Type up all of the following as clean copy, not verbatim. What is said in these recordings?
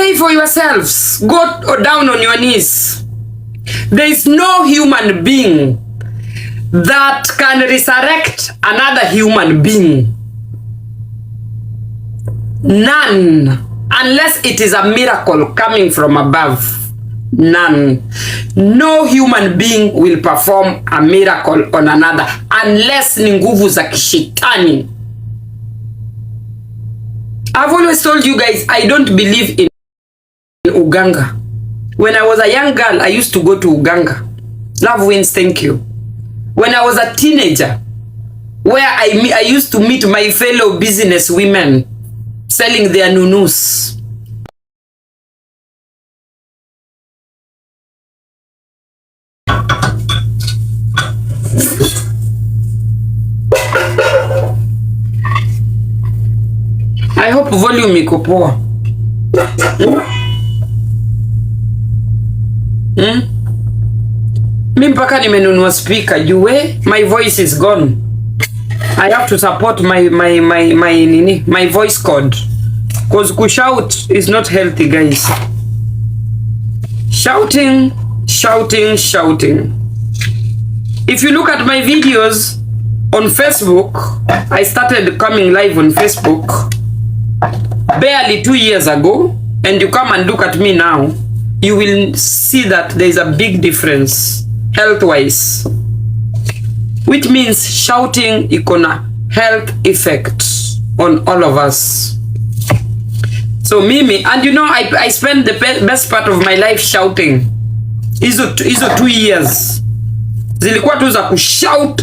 Pray for yourselves. Go down on your knees. There is no human being that can resurrect another human being. None. Unless it is a miracle coming from above. None. No human being will perform a miracle on another unless ni nguvu za kishitani. I've always told you guys, I don't believe in uganga. When I was a young girl, I used to go to uganga. Love wins, thank you. When I was a teenager, where I used to meet my fellow business women selling their nunus. I hope volume iko poa. Mimi mpaka nimenunua speaker jue my voice is gone. I have to support my voice cord. Cause kushout is not healthy, guys. Shouting. If you look at my videos on Facebook, I started coming live on Facebook barely 2 years ago, and you come and look at me now, you will see that there is a big difference health-wise, which means shouting ikona health effects on all of us. So Mimi, and you know, I spent the best part of my life shouting. Hizo 2 years zilikuwa tu za kushout.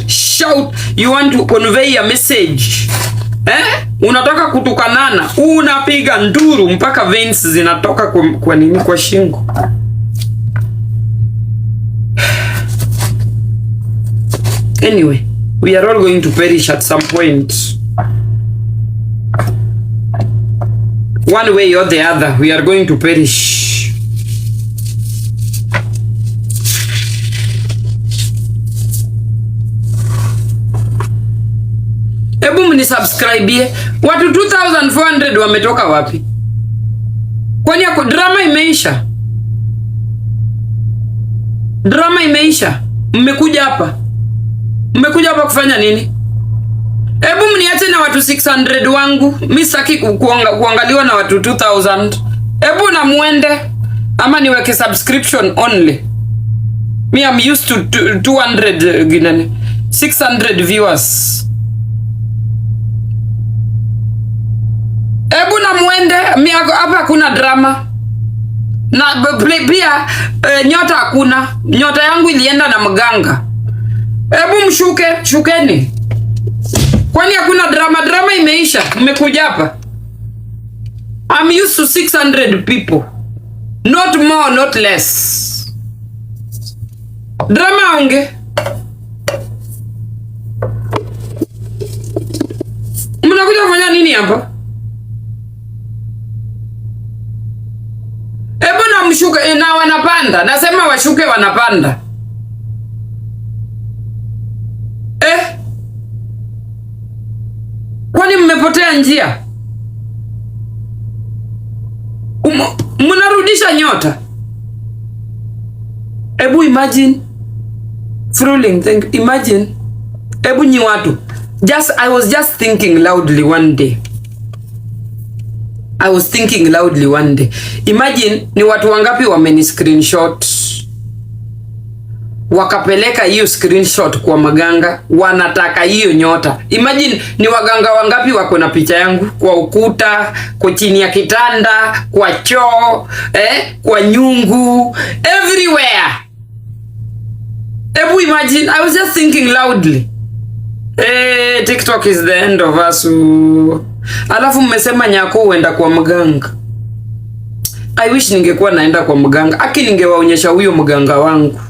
You want to convey a message, unataka kutukanana, unapiga nduru mpaka veins zinatoka kwa nini, kwa shingo. Anyway, we are all going to perish at some point, one way or the other. We are going to perish. Ebu mni subscribe. Watu 2400 wametoka wapi? Kwani yako drama imeisha? Drama imeisha. Mmekuja hapa kufanya nini? Ebu mniache na watu 600 wangu. Mimi sitaki kuangaliwa na watu 2000. Ebu na muende ama niweke subscription only. Me I'm used to 200 600 viewers. Ebu na muende, hapa hakuna drama. Na pia nyota hakuna. Nyota yangu ilienda na mganga. Ebu shukeni. Kwani hakuna drama? Drama imeisha. Mmekuja hapa. I'm used to 600 people. Not more, not less. Drama onge. Mnakuja kufanya nini hapa? Ebu na mshuke na wanapanda. Nasema washuke wanapanda. Kwani mmepotea njia? Mnarudisha nyota. Ebu imagine. Imagine. Ebu nyi watu. I was just thinking loudly one day. Imagine ni watu wangapi wameni screenshot, wakapeleka hiyo screenshot kwa maganga, wanataka hiyo nyota. Imagine ni waganga wangapi wako na picha yangu kwa ukuta, kwa chini ya kitanda, kwa choo, kwa nyungu, everywhere. Ebu imagine. I was just thinking loudly. TikTok is the end of us. Alafu mmesema Nyako uenda kwa mganga. I wish ningekuwa naenda kwa mganga. Aki ningewaonyesha huyo mganga wangu.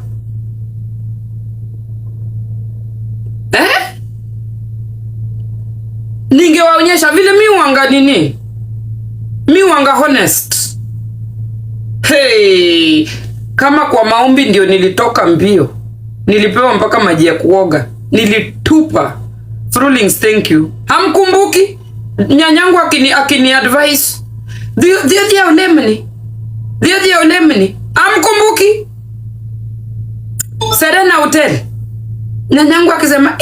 Ningewaonyesha vile mi wanga nini. Mi wanga honest. Hey, kama kwa maombi ndio nilitoka mbio. Nilipewa mpaka maji ya kuoga. Nilitupa. Frulings, thank you. Hamkumbuki? Nyanyangu akini advice. Dia ulemni. Lemni, amkumbuki. Serena Hotel. Nyanyangu akisema,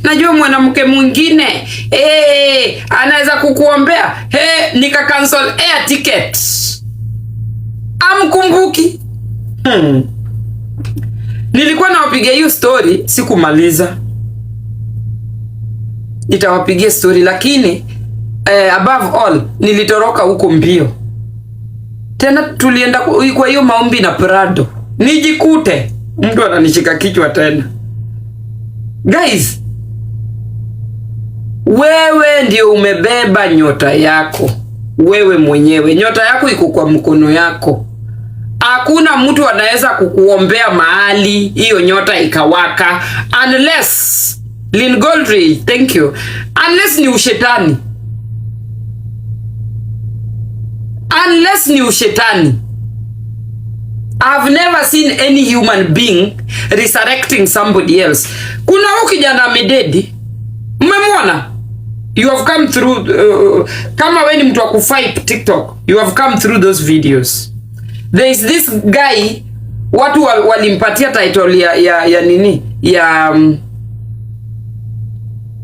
najua mwanamke mwingine, anaweza kukuombea. Nika cancel air ticket. Amkumbuki. Nilikuwa nawapigia hiyo story, sikumaliza. Nitawapigia story, lakini above all nilitoroka huko mbio. Tena tulienda kwa hiyo maombi na Prado. Nijikute mtu ananishika kichwa tena. Guys, wewe ndio umebeba nyota yako. Wewe mwenyewe. Nyota yako iko kwa mkono yako. Hakuna mtu anaweza kukuombea mahali hiyo nyota ikawaka unless Lynn Goldridge, thank you. Unless ni ushetani. Unless ni ushetani. I've never seen any human being resurrecting somebody else. Kuna huyu kijana amededi. Mmemwona? You have come through kama wewe ni mtu wa kufight TikTok, you have come through those videos. There is this guy, watu walimpatia title ya nini?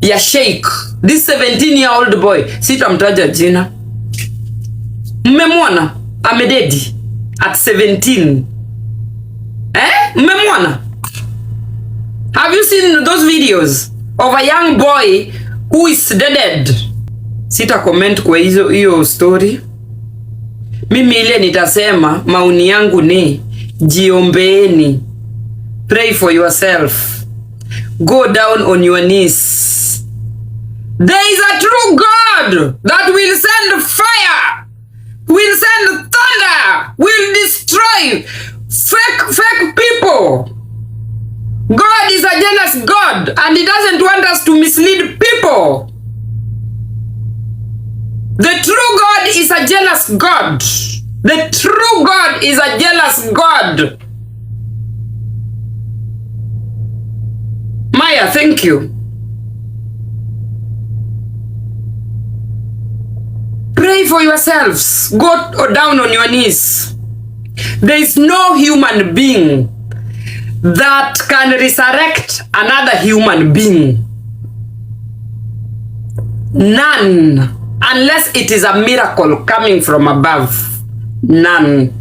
Ya Sheikh. This 17-year-old boy, sitamtaja jina. Mmemwona? Amededi at 17. Mmemwona? Have you seen those videos of a young boy who is dead? Sita comment kwa hiyo story. Mimi ile nitasema, maoni yangu ni jiombeeni. Pray for yourself. Go down on your knees. There is a true God that will send fire, will send thunder, will destroy fake people. God is a jealous God, and He doesn't want us to mislead people. The true God is a jealous God. The true God is a jealous God. Maya, thank you. Pray for yourselves. Go down on your knees. There is no human being that can resurrect another human being. None. Unless it is a miracle coming from above. None.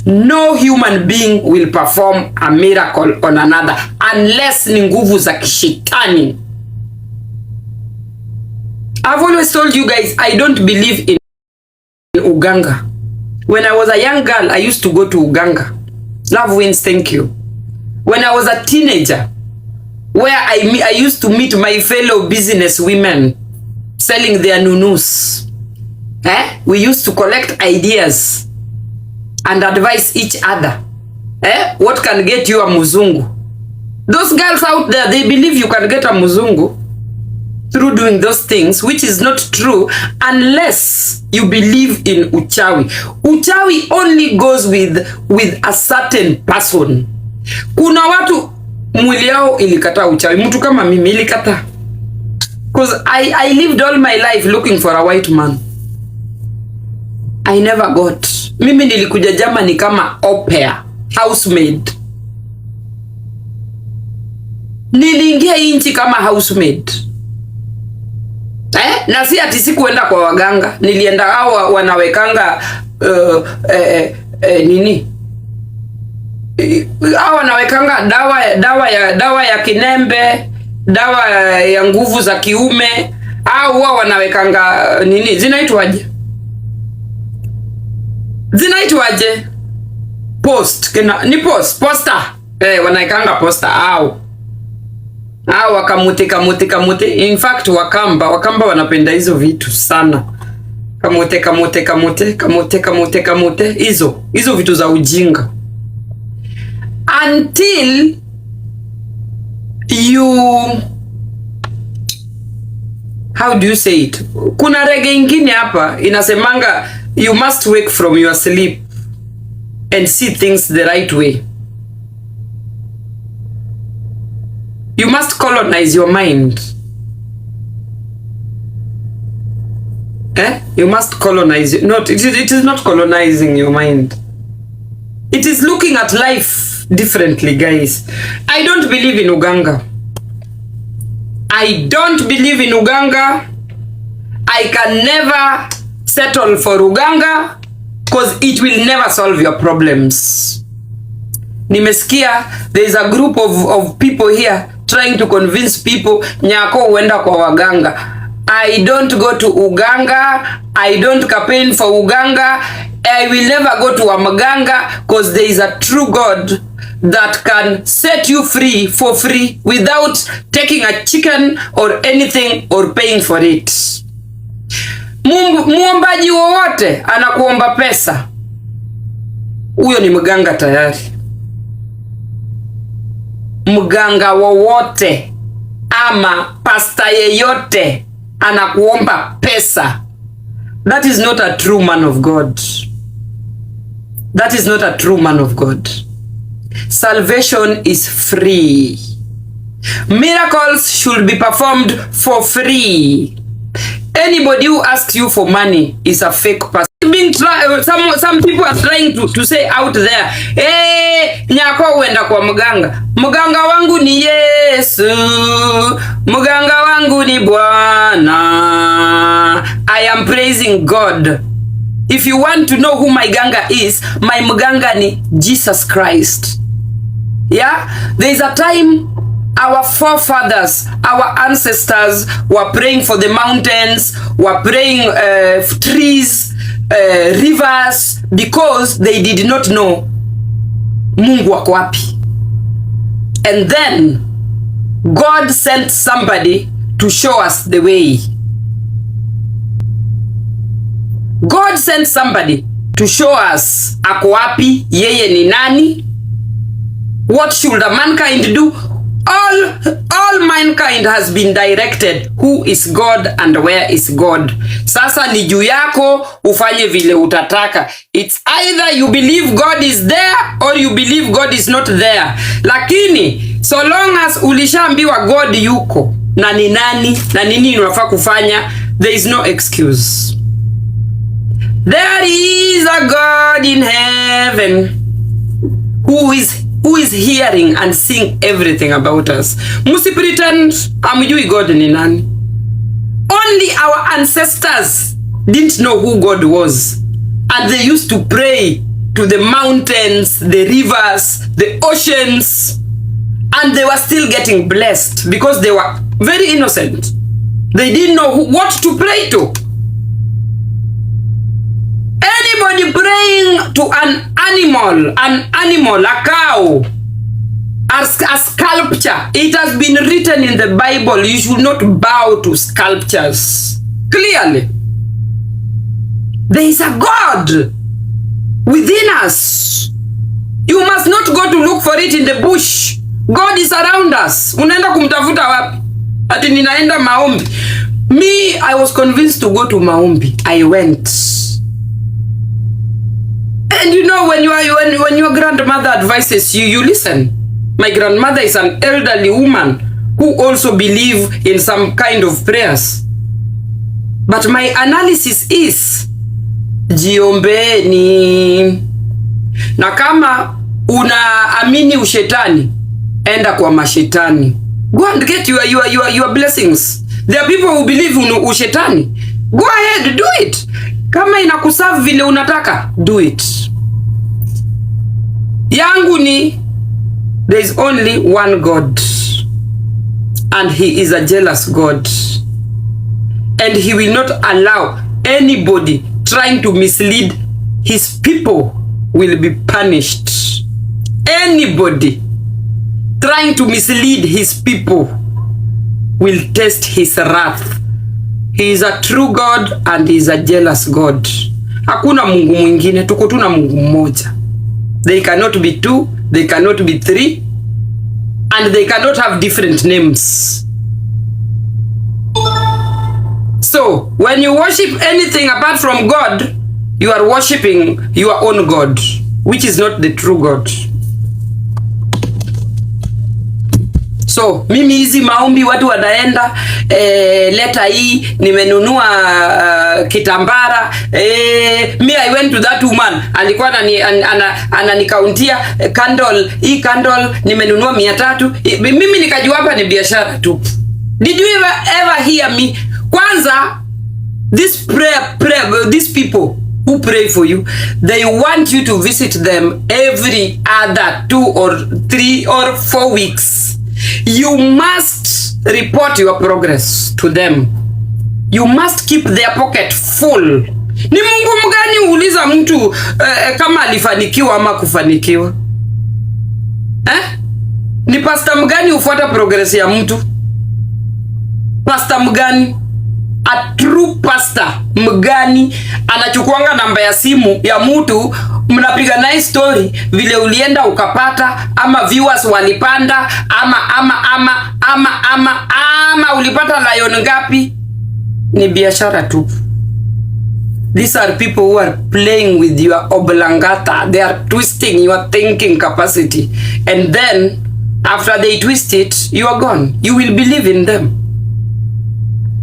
No human being will perform a miracle on another unless ni nguvu za kishitani. I've always told you guys, I don't believe in uganga. When I was a young girl, I used to go to uganga. Love wins, thank you. When I was a teenager, where I used to meet my fellow business women selling their nunus. We used to collect ideas and advise each other. What can get you a muzungu? Those girls out there, they believe you can get a muzungu through doing those things, which is not true unless you believe in uchawi. Uchawi only goes with a certain person. Kuna watu mwili yao ilikataa uchawi. Mtu kama mimi ilikataa. Because I lived all my life looking for a white man. I never got. Mimi nilikuja Germany kama au pair, housemaid. Niliingia inchi kama housemaid. Na si ati sikuenda kwa waganga. Nilienda hao wanawekanga nini? Hao wanawekanga dawa ya kinembe, dawa ya nguvu za kiume, au wao wanawekanga nini? Zinaitwaje? Poster. Wanaikanga poster au kamuti. In fact wakamba wanapenda hizo vitu sana. Kamote. Hizo vitu za ujinga. Until you, how do you say it? Kuna reggae ingine hapa inasemanga you must wake from your sleep and see things the right way. You must colonize your mind. You must colonize. It is not colonizing your mind. It is looking at life differently, guys. I don't believe in uganga. I don't believe in uganga. I can never settle for uganga because it will never solve your problems. Nimesikia there is a group of people here trying to convince people Nyako uenda kwa waganga. I don't go to uganga. I don't campaign for uganga. I will never go to a maganga because there is a true God that can set you free for free without taking a chicken or anything or paying for it. Muombaji wowote anakuomba pesa, huyo ni mganga tayari. Mganga wowote ama pasta yeyote anakuomba pesa, that is not a true man of God. That is not a true man of God. Salvation is free. Miracles should be performed for free. Anybody who asks you for money is a fake person. Some people are trying to say out there, hey, Nyako uenda kwa mganga. Mganga wangu ni Yesu. Mganga wangu ni Bwana. I am praising God. If you want to know who my ganga is, my mganga ni Jesus Christ. Yeah? There is a time our forefathers, our ancestors were praying for the mountains, were praying trees, rivers, because they did not know Mungu wako wapi. And then God sent somebody to show us the way. God sent somebody to show us ako wapi, yeye ni nani, what should a mankind do. All mankind has been directed who is God and where is God. Sasa ni juu yako ufanye vile utataka. It's either you believe God is there or you believe God is not there. Lakini so long as ulishaambiwa God yuko na ni nani na nini unafaa kufanya, there is no excuse. There is a God in heaven who is hearing and seeing everything about us. Musi pretend amjui God ni nani. Only our ancestors didn't know who God was, and they used to pray to the mountains, the rivers, the oceans, and they were still getting blessed because they were very innocent. They didn't know what to pray to. Anybody praying to an animal, a cow, a sculpture, it has been written in the Bible, you should not bow to sculptures. Clearly, there is a God within us. You must not go to look for it in the bush. God is around us. Unaenda kumtafuta wapi? Ati ninaenda maombi. Me, I was convinced to go to maombi. I went. And you know, when your grandmother advises you, you listen. My grandmother is an elderly woman who also believe in some kind of prayers. But my analysis is, jiombeni. Na kama unaamini ushetani, enda kwa mashetani. Go and get your blessings. There are people who believe in ushetani. Go ahead, do it. Kama inakuserve vile unataka, do it. Yangu ni, there is only one God, and he is a jealous God, and he will not allow anybody trying to mislead his people will be punished. Anybody trying to mislead his people will taste his wrath. He is a true God and he is a jealous God. Hakuna Mungu mwingine, tuko tu na Mungu mmoja. They cannot be two, they cannot be three, and they cannot have different names. So, when you worship anything apart from God, you are worshiping your own God, which is not the true God. So mimi hizi maombi watu wanaenda leta hii nimenunua kitambara me I went to that woman alikuwa ananikauntia candle hii candle nimenunua 300 mimi nikajua hapa ni biashara tu. Did you ever hear me? Kwanza these people who pray for you, they want you to visit them every other 2 or 3 or 4 weeks. You must report your progress to them. You must keep their pocket full. Ni Mungu mgani uuliza mtu kama alifanikiwa ama kufanikiwa? Ni pastor mgani ufuata progress ya mtu? Pastor mgani? A true pastor mgani anachukuanga namba ya simu ya mtu, mnapiga naye story vile ulienda ukapata, ama viewers walipanda, ama ulipata lion ngapi? Ni biashara tu. These are people who are playing with your oblongata. They are twisting your thinking capacity, and then after they twist it, you are gone. You will believe in them.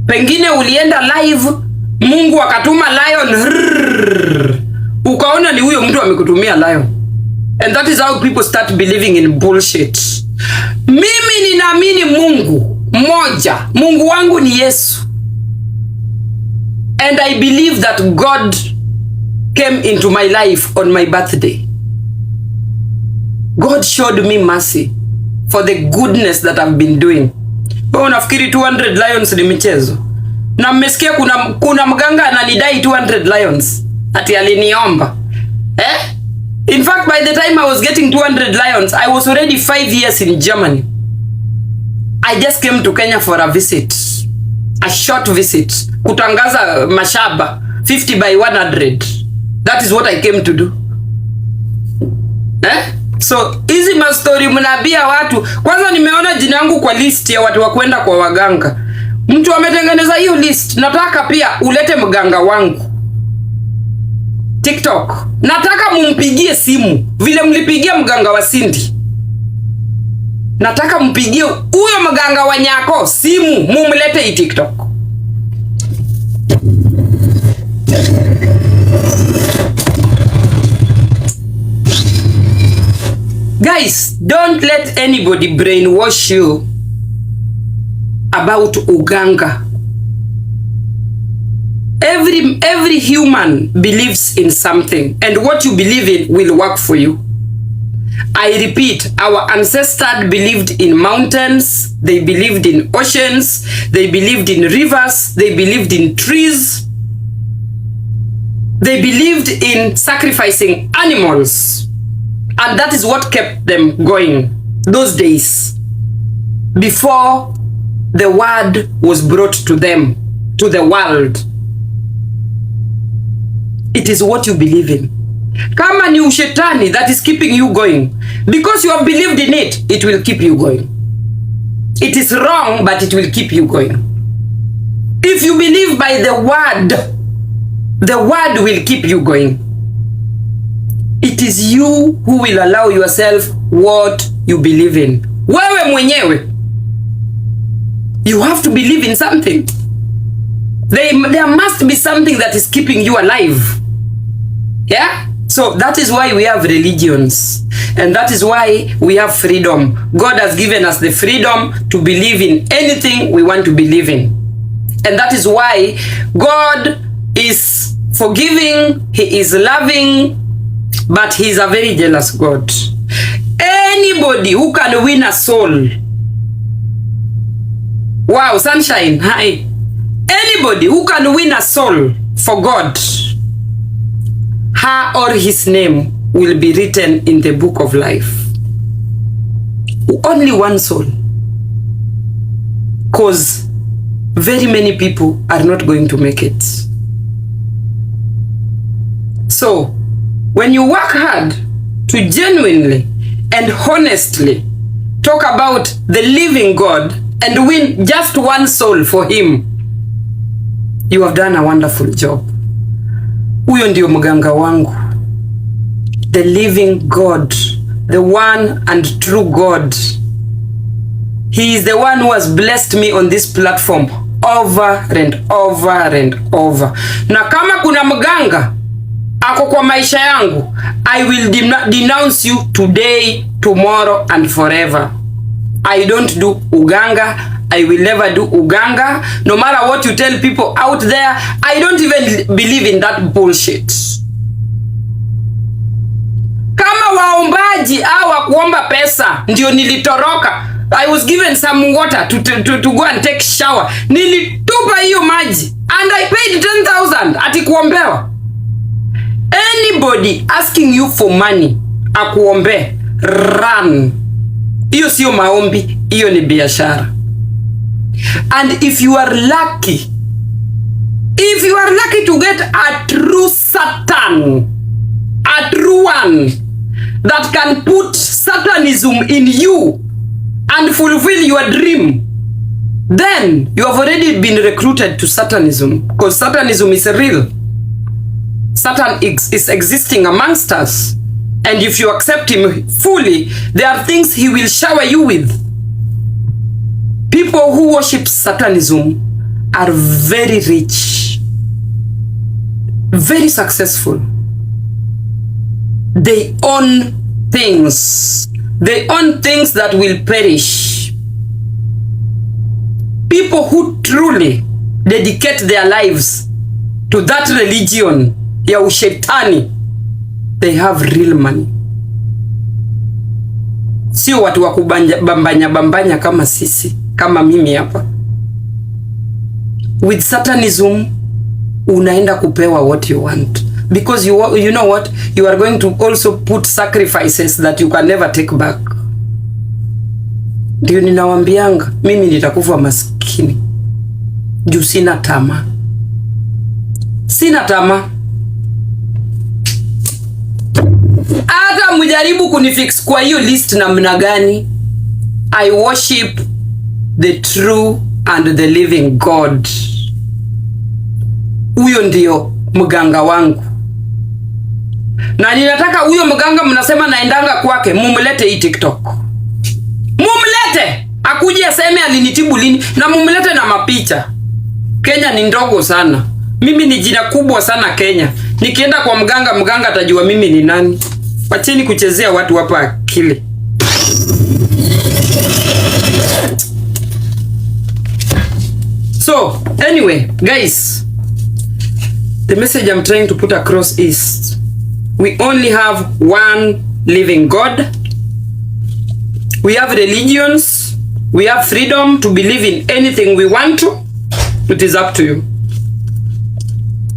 Pengine ulienda live, Mungu akatuma lion, ukaona ni huyo mtu amekutumia lion, and that is how people start believing in bullshit. Mimi ninaamini Mungu moja. Mungu wangu ni Yesu, and I believe that God came into my life on my birthday. God showed me mercy for the goodness that I've been doing. Wewe unafikiri 200 lions ni michezo? Na mmesikia kuna mganga ananidai 200 lions ati aliniomba. In fact, by the time I was getting 200 lions, I was already 5 years in Germany. I just came to Kenya for a visit. A short visit. Kutangaza mashaba 50 by 100. That is what I came to do. So hizi mastori mnaambia watu. Kwanza nimeona jina yangu kwa list ya watu wa kwenda kwa waganga. Mtu ametengeneza hiyo list. Nataka pia ulete mganga wangu TikTok. Nataka mumpigie simu vile mlipigia mganga wa Cindy. Nataka mpigie huyo mganga wa Nyako simu, mumlete hii TikTok. Guys, don't let anybody brainwash you about uganga. Every human believes in something, and what you believe in will work for you. I repeat, our ancestors believed in mountains, they believed in oceans, they believed in rivers, they believed in trees, they believed in sacrificing animals. And that is what kept them going those days, before the word was brought to them, to the world. It is what you believe in. Kama ni ushetani that is keeping you going, because you have believed in it, it will keep you going. It is wrong, but it will keep you going. If you believe by the word will keep you going. It is you who will allow yourself what you believe in. Wewe mwenyewe. You have to believe in something. There must be something that is keeping you alive. Yeah? So that is why we have religions. And that is why we have freedom. God has given us the freedom to believe in anything we want to believe in. And that is why God is forgiving, He is loving, but He is a very jealous God. Anybody who can win a soul. Wow, sunshine, hi. Anybody who can win a soul for God, her or his name will be written in the book of life. Only one soul. Because very many people are not going to make it. So, when you work hard to genuinely and honestly talk about the living God and win just one soul for Him, you have done a wonderful job. Huyo ndio mganga wangu. The living God, the one and true God. He is the one who has blessed me on this platform over and over and over. Na kama kuna mganga ako kwa maisha yangu, I will denounce you today, tomorrow and forever. I don't do uganga. I will never do uganga. No matter what you tell people out there, I don't even believe in that bullshit. Kama waombaji au wa kuomba pesa ndio nilitoroka. I was given some water to go and take shower. Nilitupa hiyo maji and I paid 10,000 ati kuombewa. Anybody asking you for money akuombe, run. Hiyo sio maombi, hiyo ni biashara. And if you are lucky to get a true Satan, a true one that can put Satanism in you and fulfill your dream, then you have already been recruited to Satanism, because Satanism is real. Satan is existing amongst us, and if you accept him fully, there are things he will shower you with. People who worship Satanism are very rich, very successful. They own things. They own things that will perish. People who truly dedicate their lives to that religion, ya ushetani, they have real money. Sio watu wa kubambanya kama sisi, kama mimi hapa. With Satanism, unaenda kupewa what you want. Because you know what? You are going to also put sacrifices that you can never take back. Ndio ninawambianga, mimi nitakufa maskini. Juu sina tamaa. Sina tamaa. Hata mjaribu kunifix kwa hiyo list namna gani. I worship the true and the living God. Huyo ndio mganga wangu. Na ninataka huyo mganga mnasema naendanga kwake, mumlete hii TikTok. Mumlete! Akuje aseme alinitibu lini, na mumlete na mapicha. Kenya ni ndogo sana. Mimi ni jina kubwa sana Kenya. Nikienda kwa mganga atajua mimi ni nani. Wacheni kuchezea watu hapa akili. So, anyway, guys, the message I'm trying to put across is we only have one living God. We have religions. We have freedom to believe in anything we want to. It is up to you.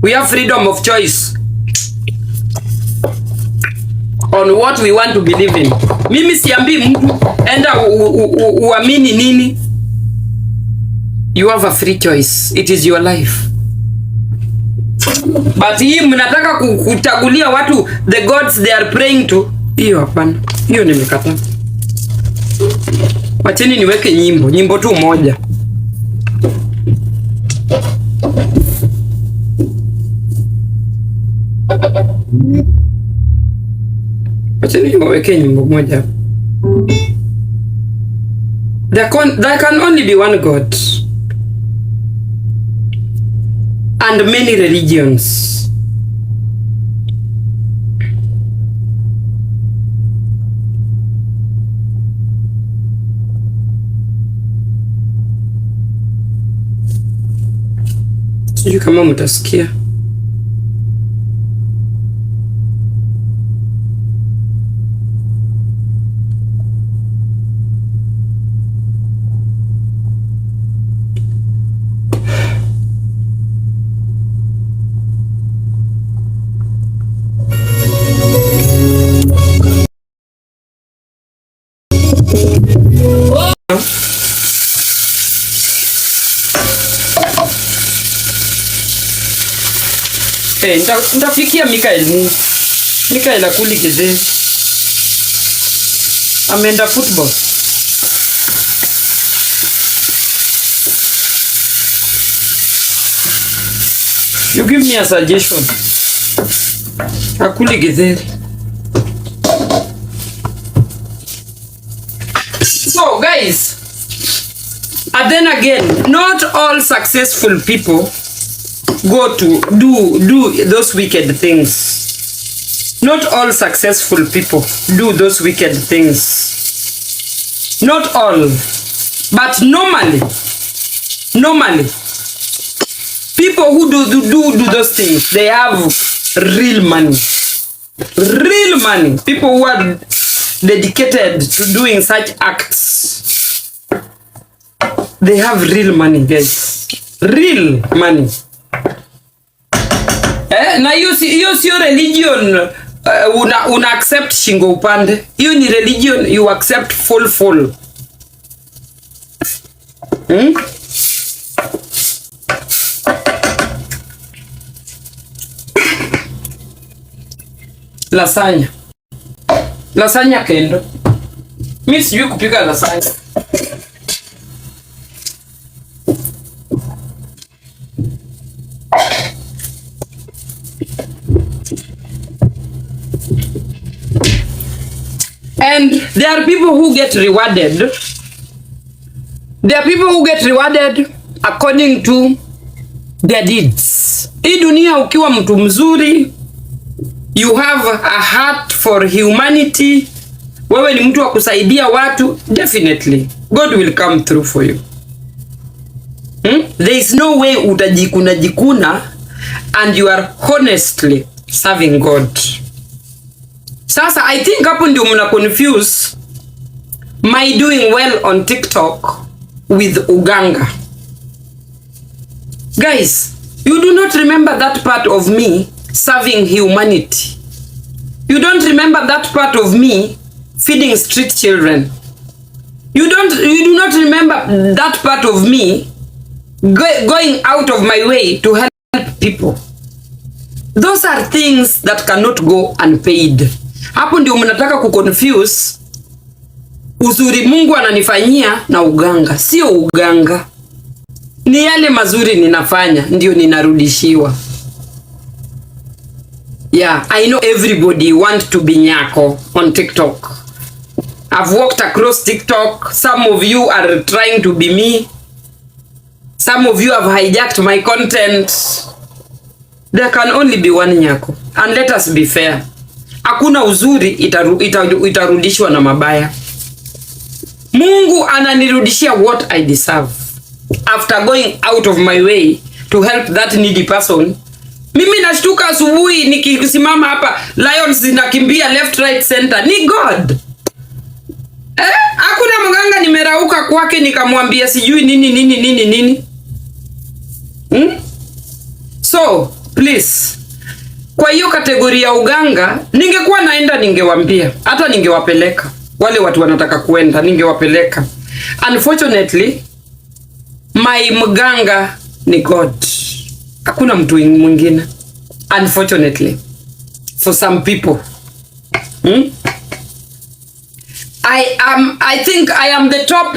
We have freedom of choice on what we want to believe in. Mimi siambii mtu enda uamini nini. You have a free choice. It is your life. But hii mnataka kutagulia watu the gods they are praying to. Hiyo hapana. Hiyo nimekataa. Wacheni niweke nyimbo tu moja. Wacheni niweke nyimbo moja. There can only be one God and many religions. Sijui kama mtasikia. Nitafikia Mikael akuli kize. Ameenda football. You give me a suggestion. Akuli kize. So guys, And then again, not all successful people go to do those wicked things. Not all successful people do those wicked things. Not all. But normally, people who do those things, they have real money. Real money. People who are dedicated to doing such acts, they have real money, guys. Real money. Na hiyo sio religion una accept shingo upande. Hiyo ni religion you accept full. Lasagna kendo. Mimi sijui kupika lasagna. And there are people who get rewarded. There are people who get rewarded according to their deeds. Hii dunia ukiwa mtu mzuri, you have a heart for humanity, wewe ni mtu wa kusaidia watu, definitely God will come through for you. There is no way utajikuna and you are honestly serving God. Sasa I think hapo ndio mna confuse my doing well on TikTok with uganga. Guys, you do not remember that part of me serving humanity. You don't remember that part of me feeding street children. You do not remember that part of me going out of my way to help people. Those are things that cannot go unpaid. Hapo ndio mnataka kuconfuse uzuri Mungu ananifanyia na uganga. Sio uganga. Ni yale mazuri ninafanya ndio ninarudishiwa. Yeah, I know everybody want to be Nyako on TikTok. I've walked across TikTok. Some of you are trying to be me. Some of you have hijacked my content. There can only be one Nyako. And let us be fair. Hakuna uzuri itarudishwa na mabaya. Mungu ananirudishia what I deserve. After going out of my way to help that needy person. Mimi nashtuka asubuhi nikisimama hapa, lions zinakimbia left right center. Ni God. Hakuna mganga nimerauka kwake nikamwambia sijui nini. So, please. Kwa hiyo kategori ya uganga, ningekuwa naenda ningewaambia, hata ningewapeleka. Wale watu wanataka kuenda, ningewapeleka. Unfortunately, my mganga ni God. Hakuna mtu mwingine. Unfortunately, for some people. I think I am the top.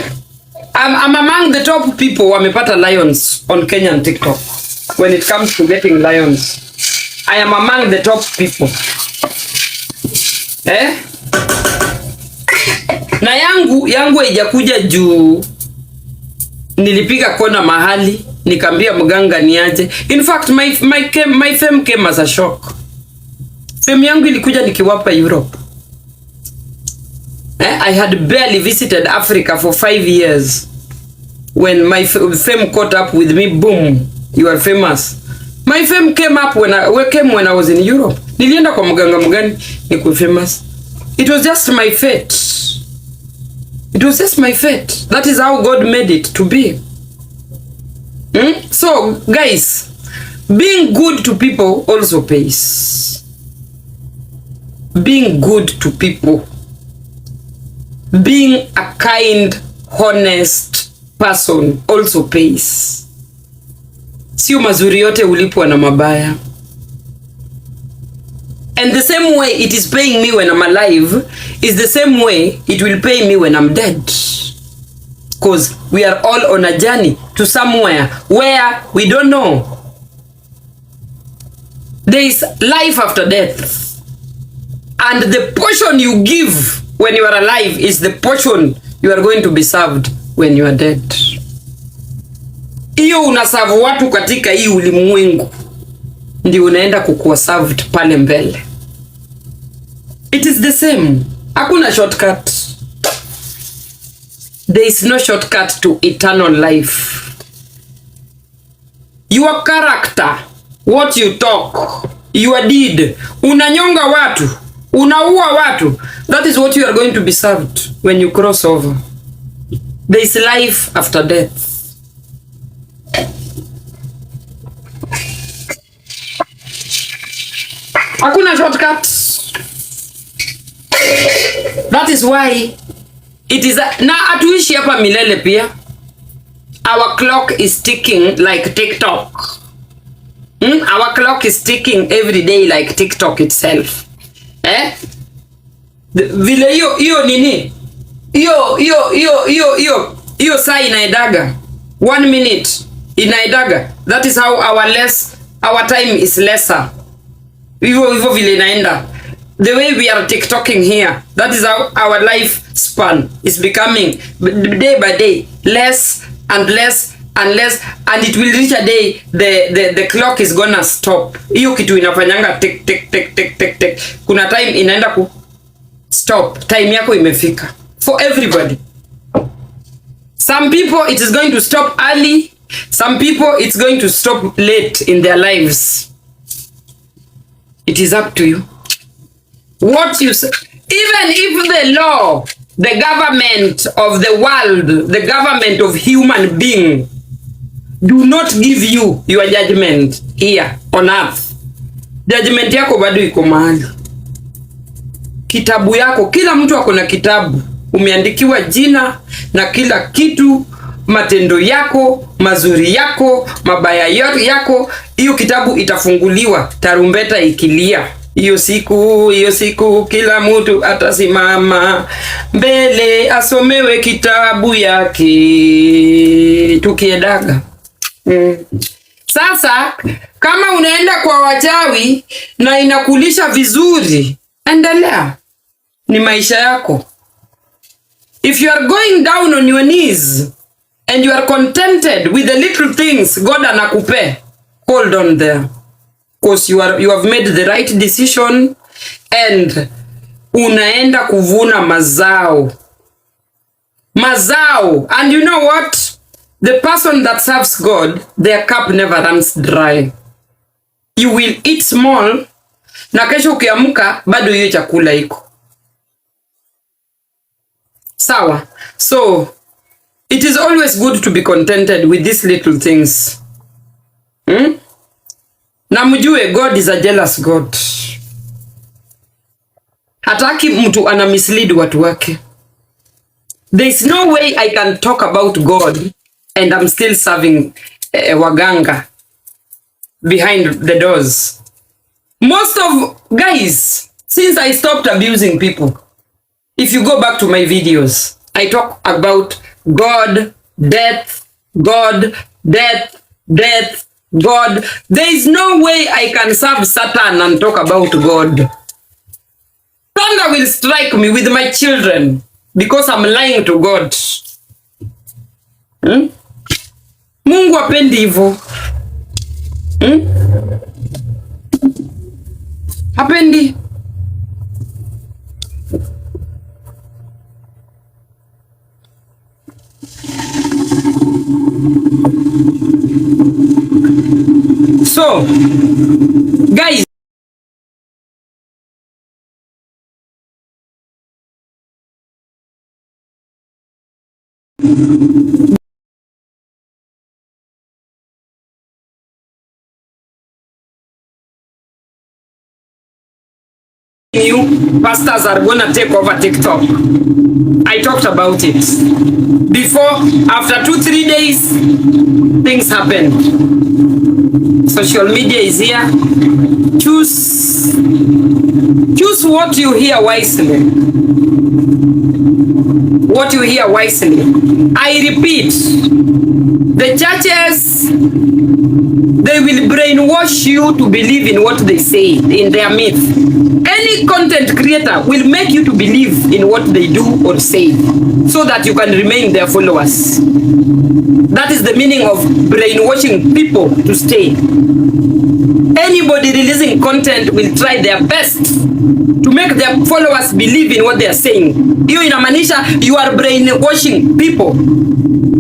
I'm among the top people wamepata lions on Kenyan TikTok. When it comes to getting lions, I am among the top people. Na yangu haijakuja juu nilipiga kona mahali nikambia mganga niaje. In fact, my fame came as a shock. Fame yangu ilikuja nikiwapa Europe. I had barely visited Africa for 5 years. When my fame caught up with me, boom, you are famous. My fame came up when I was in Europe. Nilienda kwa mganga mgani nikuwe famous. It was just my fate. It was just my fate. That is how God made it to be. So, guys, being good to people also pays. Being good to people. Being a kind, honest person also pays. Sio mazuri yote ulipwa na mabaya. And the same way it is paying me when I'm alive is the same way it will pay me when I'm dead. Because we are all on a journey to somewhere where we don't know. There is life after death. And the portion you give when you are alive is the portion you are going to be served when you are dead. hiyo unaserve watu katika hii ulimwengu, ndio unaenda kukuwa served pale mbele. It is the same. Hakuna shortcut. There is no shortcut to eternal life. Your character, what you talk, your deed, unanyonga watu, unaua watu, that is what you are going to be served when you cross over. There is life after death. Hakuna shortcut. That is why it is na atuishi hapa milele pia. Our clock is ticking like TikTok. Our clock is ticking every day like TikTok itself. Vile hiyo nini? Hiyo saa inaidaga 1 minute inaidaga. That is how our time is lesser. Hivyo vile inaenda. The way we are TikToking here, that is how our life span is becoming day by day less and less and less, and it will reach a day the clock is gonna stop. Hiyo kitu inafanyanga tick tick tick tick tick tick. Kuna time inaenda ku stop. Time yako imefika for everybody. Some people it is going to stop early, some people it's going to stop late in their lives. It is up to you. What you say, even if the law, the government of the world, the government of human being do not give you your judgment here on earth, judgment yako bado iko mahali. Kitabu yako, kila mtu ako na kitabu, umeandikiwa jina na kila kitu, matendo yako, mazuri yako, mabaya yako. Hiyo kitabu itafunguliwa tarumbeta ikilia. Hiyo siku kila mtu atasimama mbele asomewe kitabu yake tukiedaga. Sasa kama unaenda kwa wachawi na inakulisha vizuri, endelea, ni maisha yako. If you are going down on your knees and you are contented with the little things God anakupe, hold on there. Because you have made the right decision and unaenda kuvuna mazao. And you know what? The person that serves God, their cup never runs dry. You will eat small, na kesho ukiamka bado hiyo chakula iko. Sawa? So, it is always good to be contented with these little things. Na mjue God is a jealous God. Hataki mtu ana mislead watu wake. There is no way I can talk about God and I'm still serving waganga behind the doors. Most of guys, since I stopped abusing people, if you go back to my videos, I talk about God, death, God, death, death, God. There is no way I can serve Satan and talk about God. Thunder will strike me with my children because I'm lying to God. Mungu hapendi hivyo. Hapendi. So, guys, you pastors are gonna take over TikTok. I talked about it before. After 2-3 days, things happened. Social media is here. Choose what you hear wisely. what you hear wisely. I repeat, the churches, they will brainwash you to believe in what they say, in their myth. Any content creator will make you to believe in what they do or say so that you can remain their followers. That is the meaning of brainwashing people to stay. Anybody releasing content will try their best to make their followers believe in what they are saying. Hiyo inamaanisha you are brainwashing people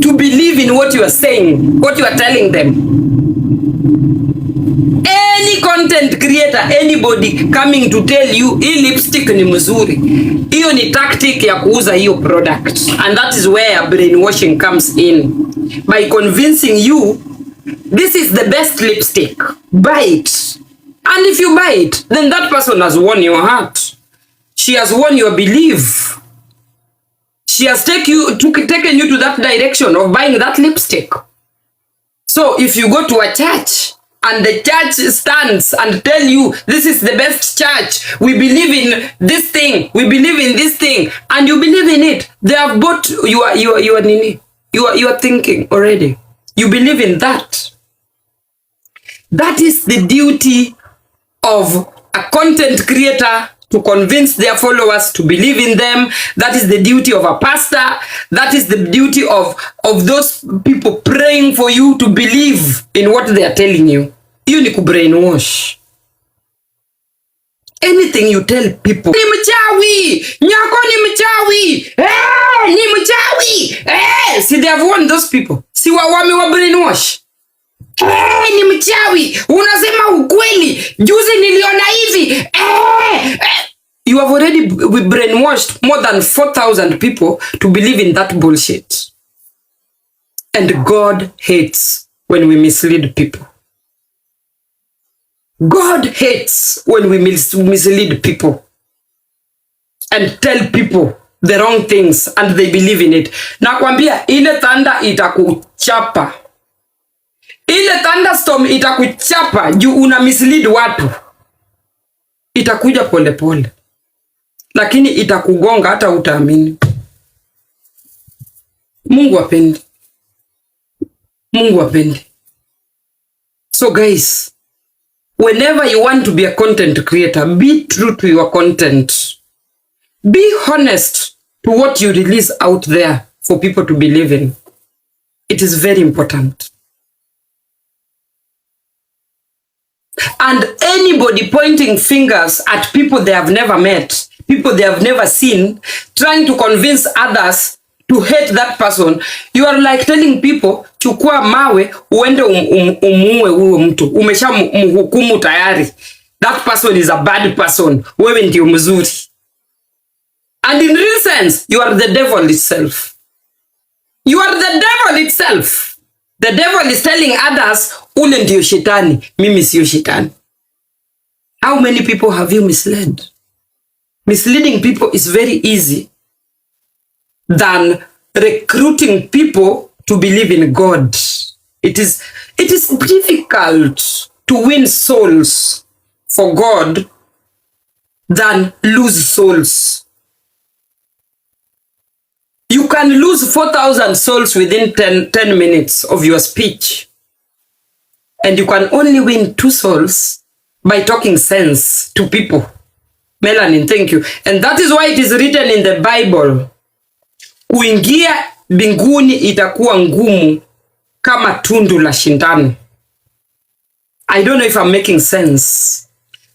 to believe in what you are saying, what you are telling them. Any content creator, anybody coming to tell you hii lipstick ni mzuri, hiyo ni tactic ya kuuza hiyo product, and that is where brainwashing comes in. By convincing you this is the best lipstick, buy it. And if you buy it, then that person has won your heart. She has won your belief. She has taken you to that direction of buying that lipstick. So if you go to a church and the church stands and tell you this is the best church, we believe in this thing, we believe in this thing, and you believe in it, they have bought your thinking already. You believe in that. That is the duty of a content creator, to convince their followers to believe in them. That is the duty of a pastor. That is the duty of those people praying for you to believe in what they are telling you. You ni kubrainwash. Anything you tell people, ni mchawi, Nyako ni mchawi, ni mchawi, see, they have won those people. Si wame wa brainwash. Ni mchawi, unasema ukweli, juzi niliona hivi. You have already brainwashed more than 4,000 people to believe in that bullshit. And God hates when we mislead people. God hates when we mislead people and tell people the wrong things and they believe in it. Nakwambia ile thunder itakuchapa. Ile thunderstorm itakuchapa juu una mislead watu. Itakuja pole pole, lakini itakugonga hata utaamini. Mungu apende. Mungu apende. So guys, whenever you want to be a content creator, be true to your content. Be honest to what you release out there for people to believe in. It is very important. And anybody pointing fingers at people they have never met, people they have never seen, trying to convince others to hate that person, you are like telling people, chukua mawe uende umuue huyo mtu. Umesha mhukumu tayari. That person is a bad person. Wewe ndio mzuri. And in real sense, you are the devil itself. You are the devil itself. The devil is telling others, ule ndio shetani, mimi sio shetani. How many people have you misled? Misleading people is very easy than recruiting people to believe in God. It is difficult to win souls for God than lose souls. You can lose 4,000 souls within 10 minutes of your speech. And you can only win 2 souls by talking sense to people. Melanin, thank you. And that is why it is written in the Bible, kuingia mbinguni itakuwa ngumu kama tundu la shindano. I don't know if I'm making sense.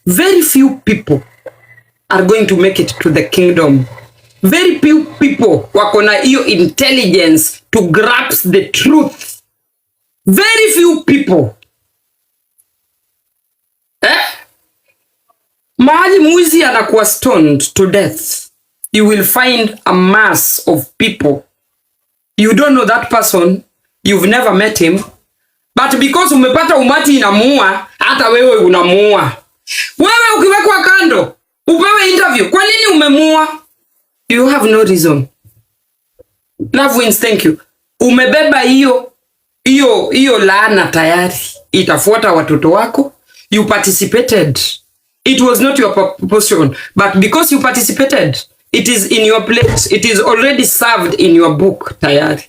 Very few people are going to make it to the kingdom. Very few people wako na hiyo intelligence to grasp the truth. Very few people. Mahali mwizi anakuwa stoned to death, you will find a mass of people. You don't know that person, you've never met him, but because umepata umati inamuua, hata wewe unamuua. Wewe ukiwekwa kando, upewe interview, kwa nini umemuua? You have no reason. Love wins, thank you. Umebeba hiyo laana tayari. Itafuata watoto wako. You participated. It was not your proportion, but because you participated, It is in your plate. It is already served in your book tayari.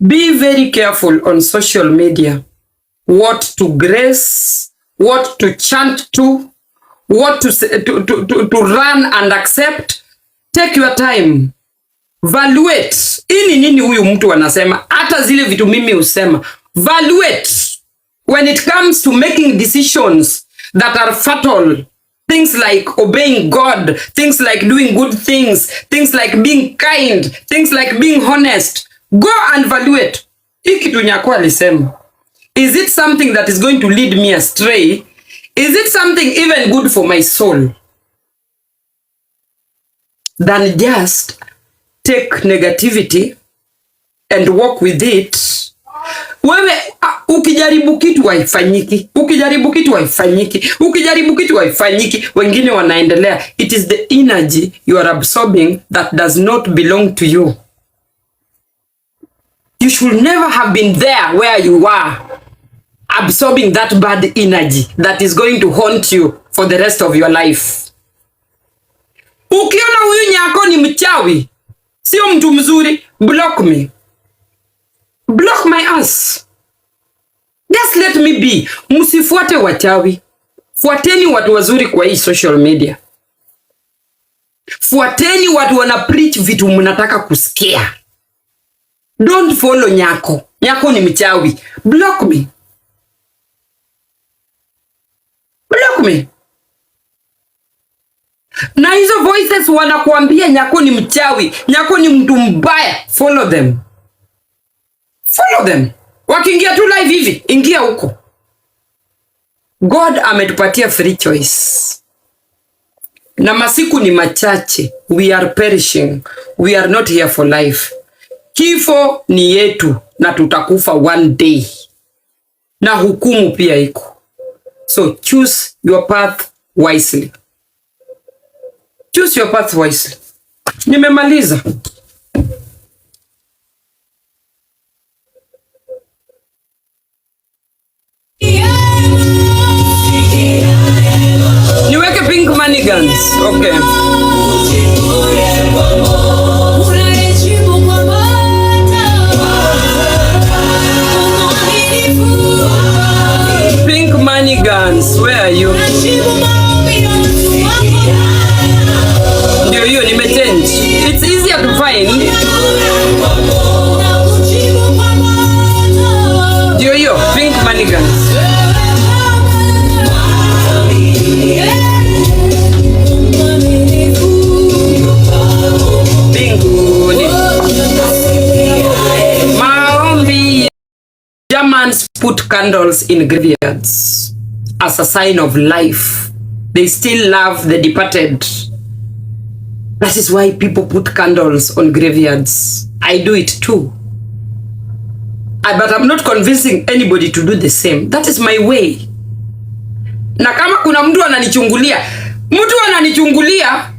Be very careful on social media. What to grace, what to chant to, what to run and accept. Take your time. Valuate. Ini nini huyu mtu anasema? Hata zile vitu mimi usema. Valuate. When it comes to making decisions that are fatal, things like obeying God, things like doing good things, things like being kind, things like being honest, go and evaluate. Hii kitu Nyako alisema. Is it something that is going to lead me astray? Is it something even good for my soul? Than just take negativity and walk with it. Wewe ukijaribu kitu haifanyiki, ukijaribu kitu haifanyiki, ukijaribu kitu haifanyiki, wengine wanaendelea. It is the energy you are absorbing that does not belong to you. You should never have been there where you are, absorbing that bad energy that is going to haunt you for the rest of your life. Ukiona huyu Nyako ni mchawi, sio mtu mzuri, block me. Block my ass. Just let me be. Msifuate wachawi. Fuateni watu wazuri kwa hii social media. Fuateni watu wana preach vitu mnataka kusikia. Don't follow Nyako. Nyako ni mchawi. Block me. Block me. Na hizo voices wanakuambia Nyako ni mchawi, Nyako ni mtu mbaya, follow them. Follow them. Wakiingia tu live hivi, ingia huko. God ametupatia free choice. Na masiku ni machache. We are perishing. We are not here for life. Kifo ni yetu na tutakufa one day. Na hukumu pia iko. So choose your path wisely. Choose your path wisely. Nimemaliza. Niweke pink money guns. Okay. Pink money guns. Where are you? Ndio hiyo nimechange. It's easier to find. Ndio hiyo pink money guns. Maombi. Germans put candles in graveyards as a sign of life. They still love the departed. That is why people put candles on graveyards. I do it too. But I'm not convincing anybody to do the same. That is my way. Na kama kuna mtu ananichungulia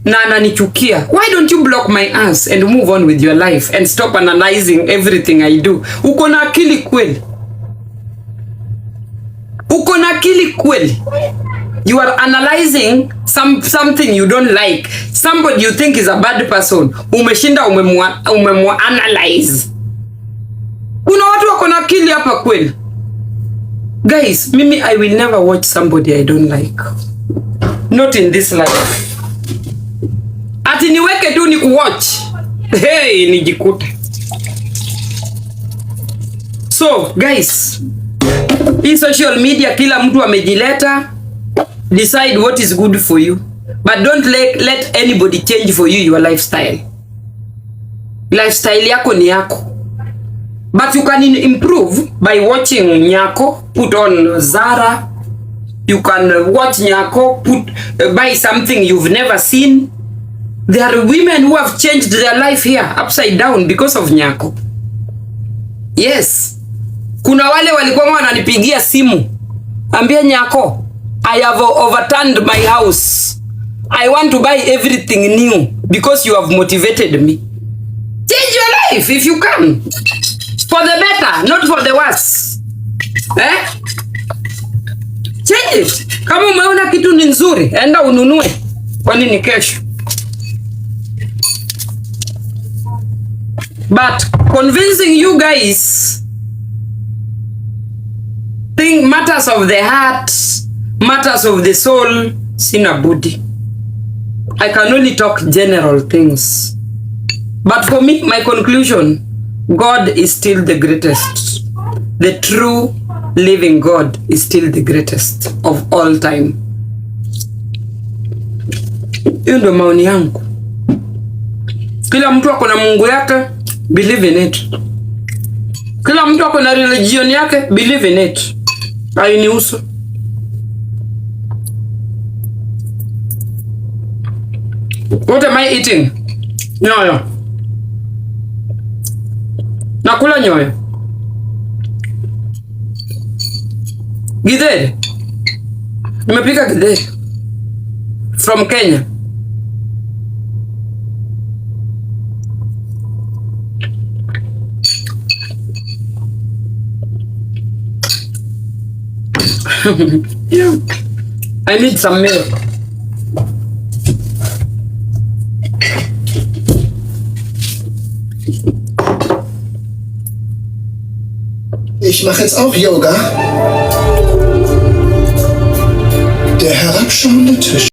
na ananichukia, why don't you block my ass and move on with your life and stop analyzing everything I do? Uko na akili kweli? Uko na akili kweli? You are analyzing something you don't like. Somebody you think is a bad person. Umeshinda umemwa analyze. Kuna watu wako na akili hapa kweli? Guys, mimi I will never watch somebody I don't like. Not in this life. Ati niweke tu ni kuwatch. Hey, nijikute. So, guys, hii social media kila mtu amejileta. Decide what is good for you. But don't let anybody change for you your lifestyle. Lifestyle yako ni yako. But you can improve by watching Nyako, put on Zara. You can watch Nyako, buy something you've never seen. There are women who have changed their life here upside down because of Nyako. Yes. Kuna wale walikuwa wananipigia simu. Ambia Nyako, I have overturned my house. I want to buy everything new because you have motivated me. Change your life if you can. For the better, not for the worse. Change it. Kama umeona kitu ni nzuri, enda ununue. Kwani ni kesho. But convincing you guys think matters of the heart, matters of the soul, sina budi. I can only talk general things. But for me, my conclusion, God is still the greatest. The true living God is still the greatest of all time. Hiyo ndo maoni yangu. Kila mtu ako na Mungu yake, believe in it. Kila mtu ako na religion yake, believe in it. Hainihusu. What am I eating? Nyoyo. Nakula nyoyo. Githeri. Nimepika githeri. From Kenya. Yeah. I need some milk. Ich mache jetzt auch Yoga. Der herabschauende Tisch.